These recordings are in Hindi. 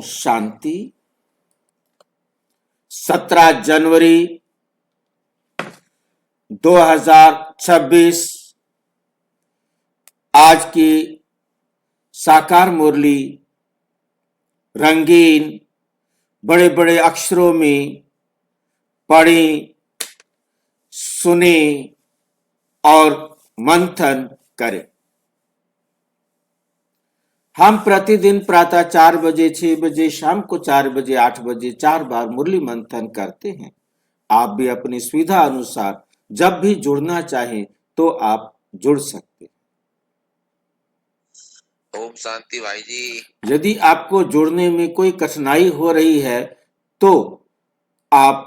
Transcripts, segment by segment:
शांति। 17 जनवरी 2026 आज की साकार मुरली रंगीन बड़े बड़े अक्षरों में पढ़ें, सुने और मंथन करें। हम प्रतिदिन प्रातः 4 बजे, 6 बजे, शाम को 4 बजे, 8 बजे 4 बार मुरली मंथन करते हैं। आप भी अपनी सुविधा अनुसार जब भी जुड़ना चाहें तो आप जुड़ सकते हैं। ओम शांति भाई जी। यदि आपको जुड़ने में कोई कठिनाई हो रही है तो आप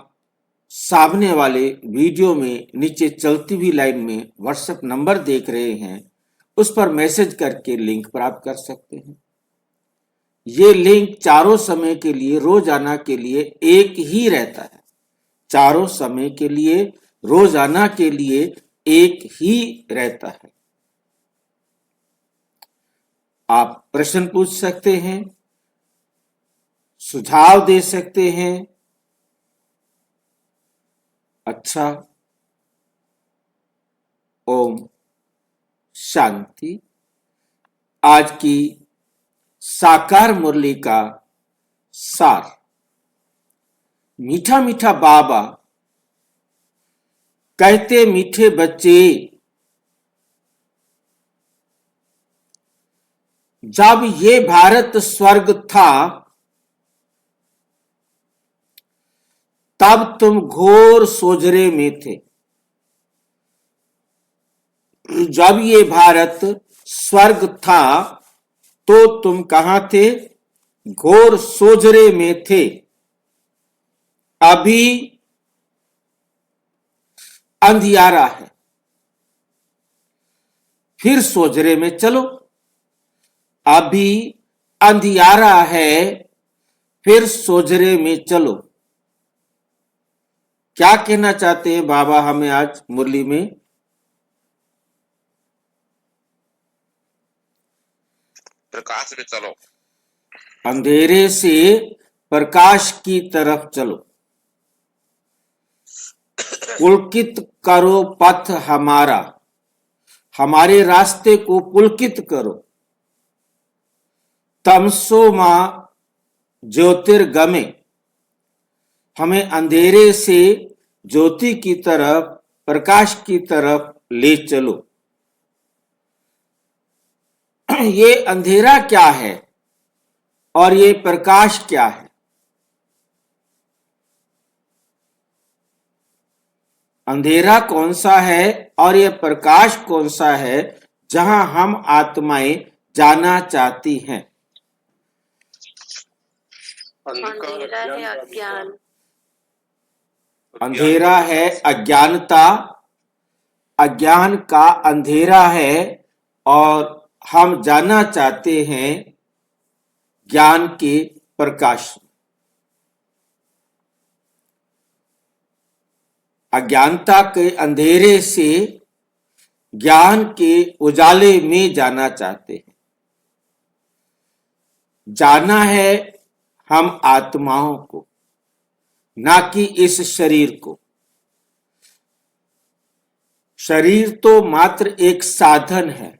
सामने वाले वीडियो में नीचे चलती हुई लाइन में व्हाट्सएप नंबर देख रहे हैं, उस पर मैसेज करके लिंक प्राप्त कर सकते हैं। ये लिंक चारों समय के लिए रोजाना के लिए एक ही रहता है। चारों समय के लिए रोजाना के लिए एक ही रहता है। आप प्रश्न पूछ सकते हैं, सुझाव दे सकते हैं। अच्छा, ओम शांति। आज की साकार मुरली का सार। मीठा मीठा बाबा कहते, मीठे बच्चे, जब ये भारत स्वर्ग था तब तुम घोर सोजरे में थे। जब ये भारत स्वर्ग था तो तुम कहां थे? घोर सोजरे में थे। अभी अंधियारा है, फिर सोजरे में चलो। अभी अंधियारा है, फिर सोजरे में चलो। क्या कहना चाहते हैं बाबा हमें आज मुरली में? प्रकाश में चलो। अंधेरे से प्रकाश की तरफ चलो। पुलकित करो पथ हमारा, हमारे रास्ते को पुलकित करो। तमसो मां ज्योतिर्गमे, हमें अंधेरे से ज्योति की तरफ, प्रकाश की तरफ ले चलो। ये अंधेरा क्या है और ये प्रकाश क्या है? अंधेरा कौन सा है और ये प्रकाश कौन सा है जहां हम आत्माएं जाना चाहती हैं? अंधेरा है अज्ञान। अंधेरा है अज्ञानता, अज्ञान का अंधेरा है और हम जाना चाहते हैं ज्ञान के प्रकाश। अज्ञानता के अंधेरे से ज्ञान के उजाले में जाना चाहते हैं। जाना है हम आत्माओं को, ना कि इस शरीर को। शरीर तो मात्र एक साधन है।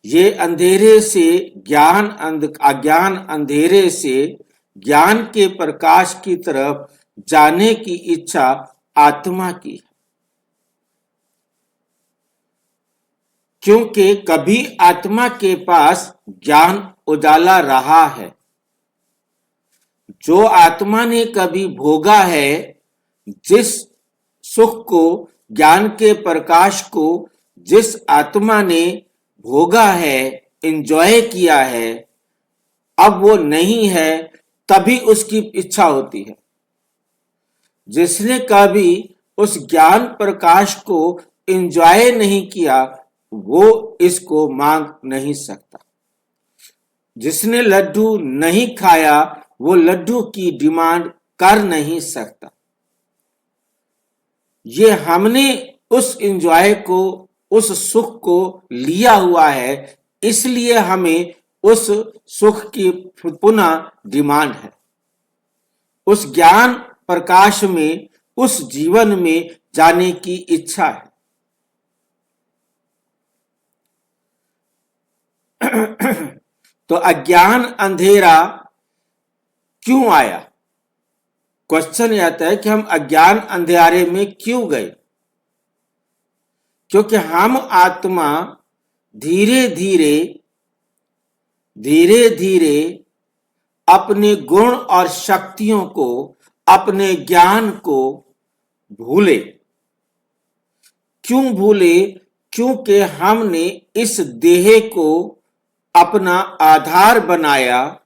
ये अंधेरे से ज्ञान, अज्ञान अंधेरे से ज्ञान के प्रकाश की तरफ जाने की इच्छा आत्मा की है। क्योंकि कभी आत्मा के पास ज्ञान उजाला रहा है। जो आत्मा ने कभी भोगा है, जिस सुख को, ज्ञान के प्रकाश को जिस आत्मा ने भोगा है, एंजॉय किया है, अब वो नहीं है, तभी उसकी इच्छा होती है। जिसने कभी उस ज्ञान प्रकाश को एंजॉय नहीं किया, वो इसको मांग नहीं सकता। जिसने लड्डू नहीं खाया, वो लड्डू की डिमांड कर नहीं सकता। ये हमने उस एंजॉय को, उस सुख को लिया हुआ है, इसलिए हमें उस सुख की पुनः डिमांड है। उस ज्ञान प्रकाश में, उस जीवन में जाने की इच्छा है। तो अज्ञान अंधेरा क्यों आया? क्वेश्चन यह आता है कि हम अज्ञान अंधेरे में क्यों गए? क्योंकि हम आत्मा धीरे धीरे अपने गुण और शक्तियों को, अपने ज्ञान को भूले। क्यों भूले? क्योंकि हमने इस देह को अपना आधार बनाया।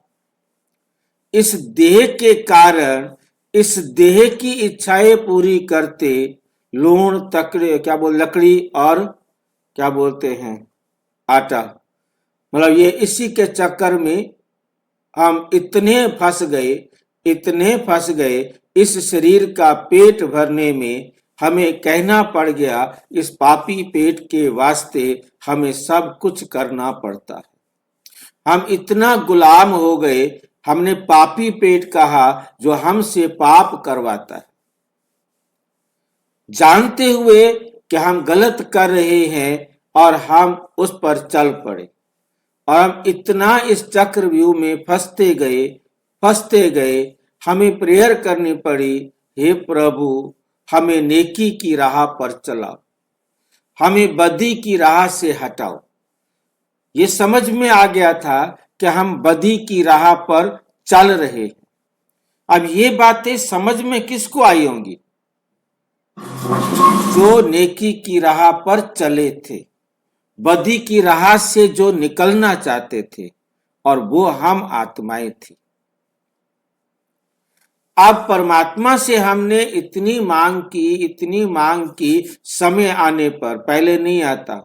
इस देह के कारण, इस देह की इच्छाएं पूरी करते लूण तकड़े लकड़ी और क्या बोलते हैं आटा, मतलब ये इसी के चक्कर में हम इतने फंस गए इस शरीर का पेट भरने में। हमें कहना पड़ गया, इस पापी पेट के वास्ते हमें सब कुछ करना पड़ता है। हम इतना गुलाम हो गए, हमने पापी पेट कहा जो हमसे पाप करवाता है, जानते हुए कि हम गलत कर रहे हैं और हम उस पर चल पड़े। और हम इतना इस चक्रव्यूह में फंसते गए। हमें प्रेयर करनी पड़ी, हे प्रभु हमें नेकी की राह पर चलाओ, हमें बदी की राह से हटाओ। ये समझ में आ गया था कि हम बदी की राह पर चल रहे हैं। अब ये बातें समझ में किसको आई होंगी? जो नेकी की राह पर चले थे, बदी की राह से जो निकलना चाहते थे, और वो हम आत्माएं थी। अब परमात्मा से हमने इतनी मांग की, समय आने पर, पहले नहीं आता,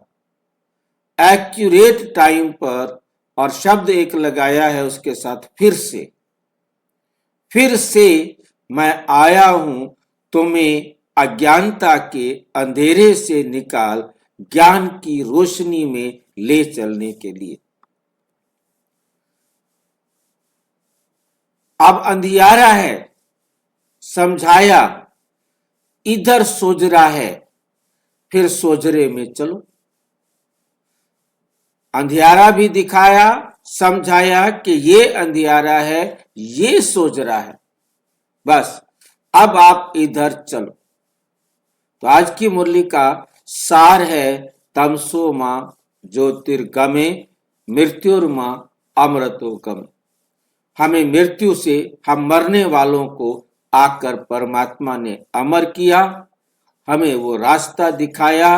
एक्यूरेट टाइम पर, और शब्द एक लगाया है उसके साथ, फिर से मैं आया हूं तुम्हें अज्ञानता के अंधेरे से निकाल ज्ञान की रोशनी में ले चलने के लिए। अब अंधियारा है, समझाया, इधर सोजरा है, फिर सोजरे में चलो। अंधियारा भी दिखाया, समझाया कि ये अंधियारा है, ये सोजरा है, बस अब आप इधर चलो। तो आज की मुरली का सार है, तमसो मां ज्योतिर्गमे मृत्युर्मा अमृतोगम। हमें मृत्यु से, हम मरने वालों को आकर परमात्मा ने अमर किया, हमें वो रास्ता दिखाया।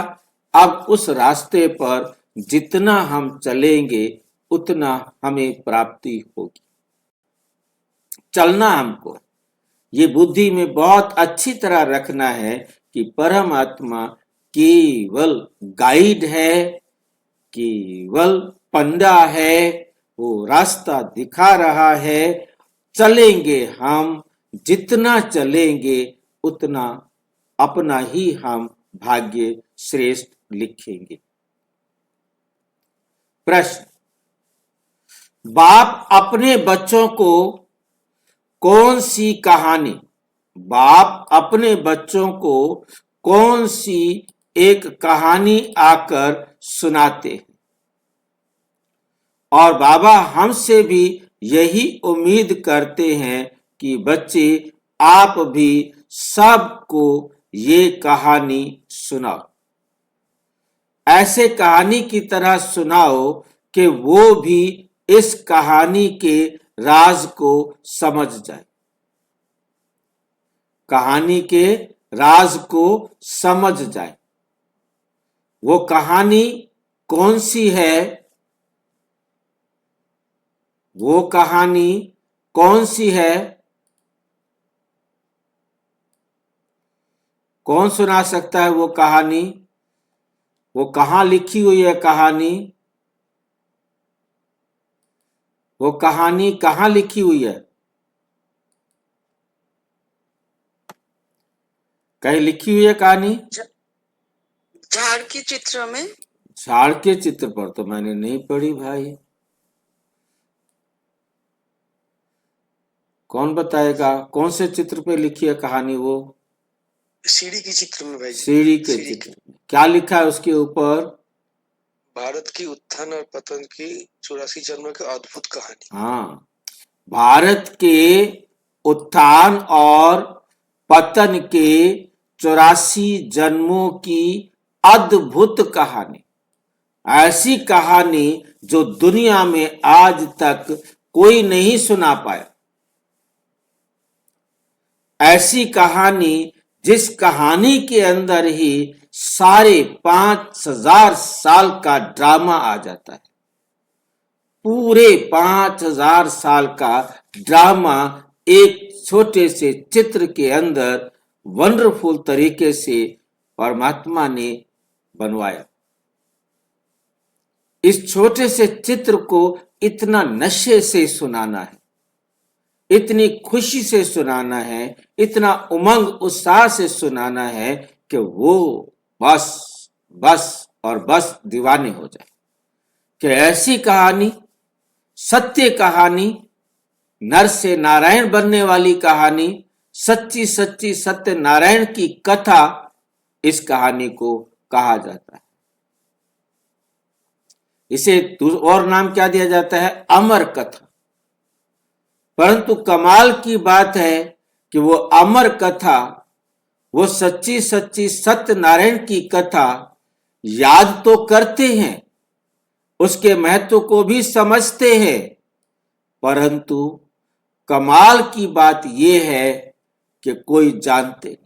अब उस रास्ते पर जितना हम चलेंगे उतना हमें प्राप्ति होगी। चलना हमको, ये बुद्धि में बहुत अच्छी तरह रखना है कि परमात्मा केवल गाइड है, केवल पंडा है, वो रास्ता दिखा रहा है। चलेंगे हम, जितना चलेंगे उतना अपना ही हम भाग्य श्रेष्ठ लिखेंगे। प्रश्न, बाप अपने बच्चों को कौन सी कहानी, बाप अपने बच्चों को कौन सी एक कहानी आकर सुनाते हैं? और बाबा हमसे भी यही उम्मीद करते हैं कि बच्चे आप भी सबको ये कहानी सुनाओ। ऐसे कहानी की तरह सुनाओ कि वो भी इस कहानी के राज को समझ जाए, कहानी के राज को समझ जाए। वो कहानी कौन सी है? वो कहानी कौन सी है? कौन सुना सकता है वो कहानी? वो कहां लिखी हुई है कहानी? वो कहानी कहां लिखी हुई है? कहीं लिखी हुई है कहानी? झाड़ के चित्र में। झाड़ के चित्र पर तो मैंने नहीं पढ़ी भाई। कौन बताएगा? कौन से चित्र पे लिखी है कहानी वो? सीढ़ी की चित्र में भाई जी। सीढ़ी के सीढ़ी चित्र में क्या लिखा है उसके ऊपर? भारत की उत्थान और पतन की 84 जन्मों की अद्भुत कहानी। हाँ, भारत के उत्थान और पतन के 84 जन्मों की अद्भुत कहानी। ऐसी कहानी जो दुनिया में आज तक कोई नहीं सुना पाया। ऐसी कहानी जिस कहानी के अंदर ही सारे 5000 साल का ड्रामा आ जाता है। पूरे 5000 साल का ड्रामा एक छोटे से चित्र के अंदर वंडरफुल तरीके से परमात्मा ने बनवाया। इस छोटे से चित्र को इतना नशे से सुनाना है, इतनी खुशी से सुनाना है, इतना उमंग उत्साह से सुनाना है कि वो बस बस और बस दीवाने हो जाए। कि ऐसी कहानी, सत्य कहानी, नर से नारायण बनने वाली कहानी, सच्ची सच्ची सत्य नारायण की कथा, इस कहानी को कहा जाता है। इसे और नाम क्या दिया जाता है? अमर कथा। परंतु कमाल की बात है कि वो अमर कथा, वो सच्ची सच्ची सत्य नारायण की कथा याद तो करते हैं, उसके महत्व को भी समझते हैं, परंतु कमाल की बात यह है कि कोई जानते नहीं।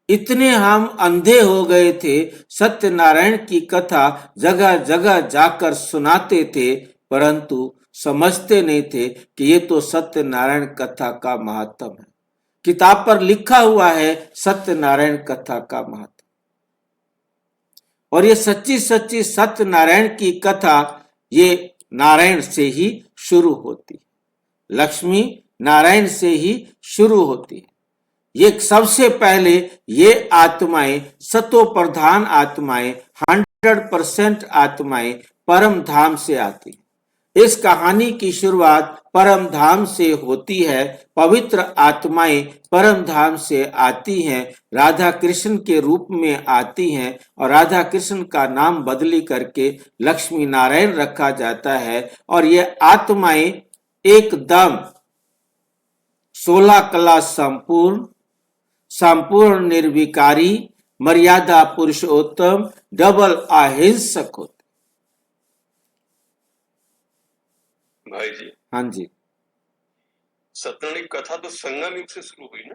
इतने हम अंधे हो गए थे, सत्यनारायण की कथा जगह जगह जाकर सुनाते थे, परंतु समझते नहीं थे कि ये तो सत्यनारायण कथा का महत्व है। किताब पर लिखा हुआ है सत्यनारायण कथा का महत्व। और ये सच्ची सच्ची सत्यनारायण की कथा ये नारायण से ही शुरू होती है, लक्ष्मी नारायण से ही शुरू होती है। ये सबसे पहले ये आत्माएं, सतो प्रधान आत्माएं, 100% आत्माएं परम धाम से आती है। इस कहानी की शुरुआत परम धाम से होती है। पवित्र आत्माएं परम धाम से आती हैं, राधा कृष्ण के रूप में आती हैं और राधा कृष्ण का नाम बदली करके लक्ष्मी नारायण रखा जाता है। और ये आत्माएं एकदम 16 कला संपूर्ण, संपूर्ण निर्विकारी, मर्यादा पुरुषोत्तम, डबल अहिंसक होते। भाई जी, हाँ जी, सत्यनारायण की कथा तो संगम युग से शुरू हुई ना?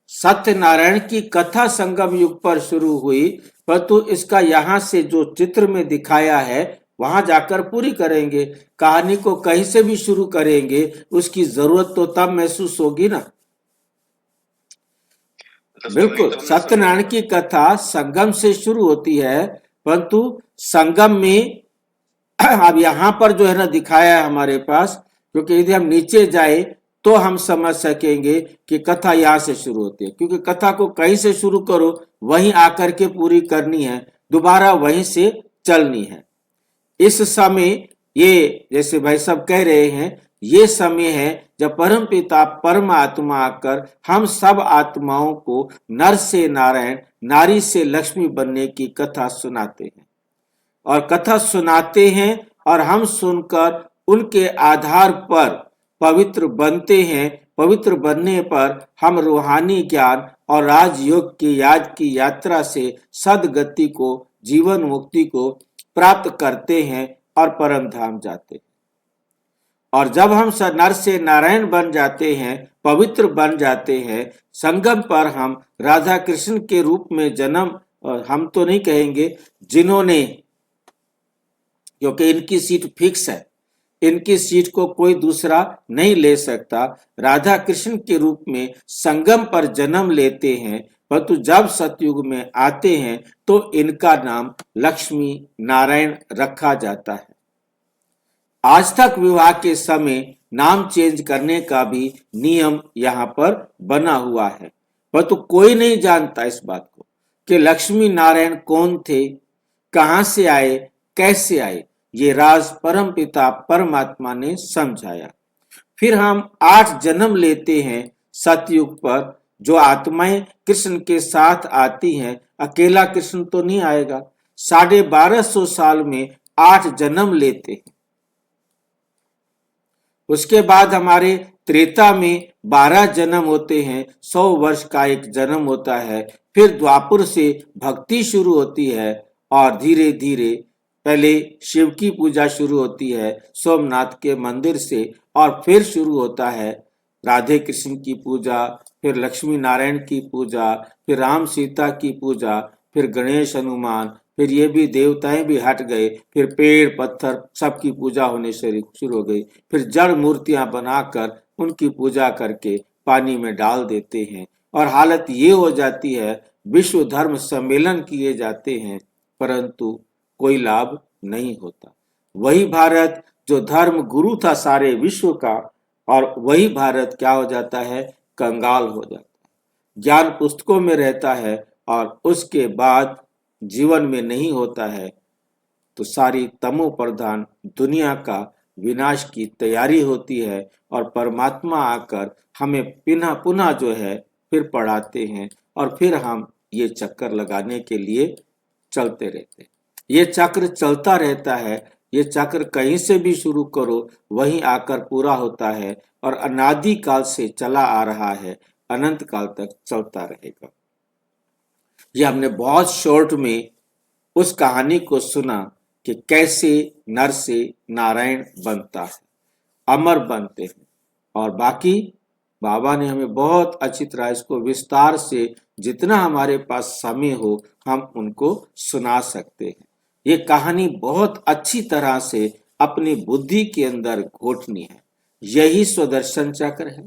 सत्यनारायण की कथा संगम युग पर शुरू हुई, परंतु इसका यहाँ से जो चित्र में दिखाया है वहां जाकर पूरी करेंगे। कहानी को कहीं से भी शुरू करेंगे, उसकी जरूरत तो तब महसूस होगी ना। बिल्कुल, सत्यनारायण की कथा संगम से शुरू होती है, परंतु संगम में अब यहाँ पर जो है ना दिखाया है हमारे पास, क्योंकि यदि हम नीचे जाए तो हम समझ सकेंगे कि कथा यहाँ से शुरू होती है। क्योंकि कथा को कहीं से शुरू करो, वहीं आकर के पूरी करनी है, दोबारा वहीं से चलनी है। इस समय ये जैसे भाई साहब कह रहे हैं, ये समय है जब परम पिता परमात्मा आकर हम सब आत्माओं को नर से नारायण, नारी से लक्ष्मी बनने की कथा सुनाते हैं। और कथा सुनाते हैं और हम सुनकर उनके आधार पर पवित्र बनते हैं। पवित्र बनने पर हम रूहानी ज्ञान और राजयोग की याद की यात्रा से सदगति को, जीवन मुक्ति को प्राप्त करते हैं और परम धाम जाते हैं। और जब हम नर से नारायण बन जाते हैं, पवित्र बन जाते हैं, संगम पर हम राधा कृष्ण के रूप में जन्म, हम तो नहीं कहेंगे जिन्होंने, क्योंकि इनकी सीट फिक्स है, इनकी सीट को कोई दूसरा नहीं ले सकता। राधा कृष्ण के रूप में संगम पर जन्म लेते हैं, परंतु जब सतयुग में आते हैं तो इनका नाम लक्ष्मी नारायण रखा जाता है। आज तक विवाह के समय नाम चेंज करने का भी नियम यहाँ पर बना हुआ है, परंतु कोई नहीं जानता इस बात को कि लक्ष्मी नारायण कौन थे, कहां से आए, कैसे आए। ये राज परमपिता परमात्मा ने समझाया। फिर हम 8 जन्म लेते हैं सतयुग पर, जो आत्माएं कृष्ण के साथ आती हैं। अकेला कृष्ण तो नहीं आएगा। 1250 साल में 8 जन्म लेते हैं। उसके बाद हमारे त्रेता में 12 जन्म होते हैं। 100 वर्ष का एक जन्म होता है। फिर द्वापर से भक्ति शुरू होती है और धीरे धीरे पहले शिव की पूजा शुरू होती है सोमनाथ के मंदिर से, और फिर शुरू होता है राधे कृष्ण की पूजा, फिर लक्ष्मी नारायण की पूजा, फिर राम सीता की पूजा, फिर गणेश हनुमान, फिर ये भी देवताएं भी हट गए, फिर पेड़ पत्थर सबकी पूजा होने से शुरू हो गई। फिर जड़ मूर्तियां बनाकर उनकी पूजा करके पानी में डाल देते हैं और हालत ये हो जाती है, विश्व धर्म सम्मेलन किए जाते हैं परंतु कोई लाभ नहीं होता। वही भारत जो धर्म गुरु था सारे विश्व का, और वही भारत क्या हो जाता है, कंगाल हो जाता है। ज्ञान पुस्तकों में रहता है और उसके बाद जीवन में नहीं होता है, तो सारी तमो प्रधान दुनिया का विनाश की तैयारी होती है और परमात्मा आकर हमें पुनः पुनः जो है फिर पढ़ाते हैं और फिर हम ये चक्कर लगाने के लिए चलते रहते हैं। ये चक्र चलता रहता है। ये चक्र कहीं से भी शुरू करो वहीं आकर पूरा होता है और अनादि काल से चला आ रहा है, अनंत काल तक चलता रहेगा। ये हमने बहुत शॉर्ट में उस कहानी को सुना कि कैसे नर से नारायण बनता है, अमर बनते हैं, और बाकी बाबा ने हमें बहुत अच्छी तरह इसको विस्तार से जितना हमारे पास समय हो हम उनको सुना सकते हैं। ये कहानी बहुत अच्छी तरह से अपनी बुद्धि के अंदर घोटनी है। यही स्वदर्शन चक्र है,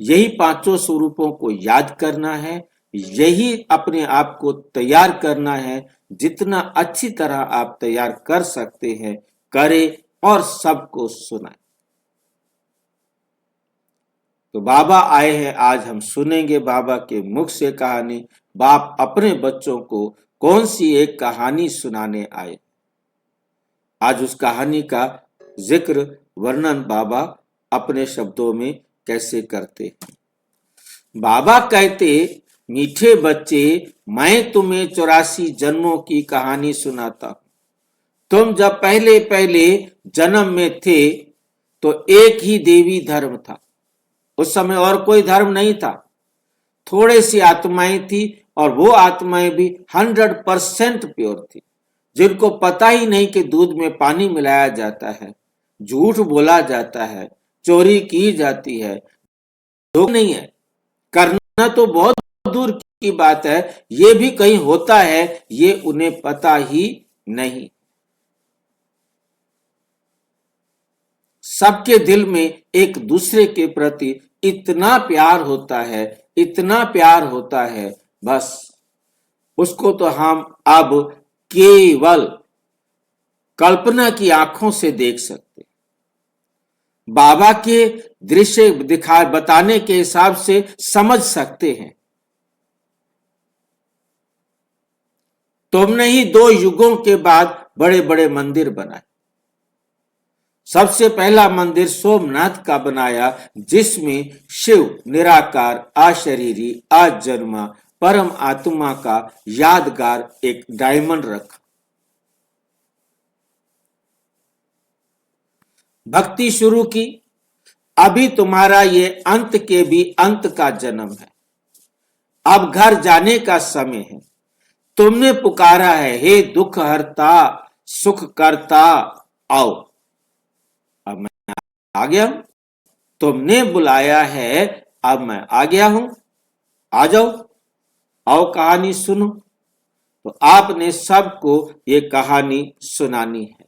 यही 5 स्वरूपों को याद करना है, यही अपने आप को तैयार करना है। जितना अच्छी तरह आप तैयार कर सकते हैं करें और सबको सुनाएं। तो बाबा आए हैं, आज हम सुनेंगे बाबा के मुख से कहानी। बाप अपने बच्चों को कौन सी एक कहानी सुनाने आए, आज उस कहानी का जिक्र वर्णन बाबा अपने शब्दों में कैसे करते हैं। बाबा कहते, मीठे बच्चे, मैं तुम्हें 84 जन्मों की कहानी सुनाता हूं। तुम जब पहले पहले जन्म में थे तो एक ही देवी धर्म था। उस समय और कोई धर्म नहीं था। थोड़ी सी आत्माएं थी और वो आत्माएं भी 100% प्योर थी, जिनको पता ही नहीं कि दूध में पानी मिलाया जाता है, झूठ बोला जाता है, चोरी की जाती है, धोखा नहीं है, करना तो बहुत दूर की बात है, ये भी कहीं होता है ये उन्हें पता ही नहीं। सबके दिल में एक दूसरे के प्रति इतना प्यार होता है, इतना प्यार होता है, बस उसको तो हम अब केवल कल्पना की आंखों से देख सकते। बाबा के दृश्य बताने के हिसाब से समझ सकते हैं। तुमने ही 2 युगों के बाद बड़े बड़े मंदिर बनाए। सबसे पहला मंदिर सोमनाथ का बनाया, जिसमें शिव निराकार, अशरीरी, अजन्मा परम आत्मा का यादगार एक डायमंड रखा। भक्ति शुरू की। अभी तुम्हारा ये अंत के भी अंत का जन्म है। अब घर जाने का समय है। तुमने पुकारा है, हे दुख हरता सुख करता आओ। अब मैं आ गया हूं। तुमने बुलाया है, अब मैं आ गया हूं, आ जाओ, आओ कहानी सुनो। तो आपने सबको ये कहानी सुनानी है।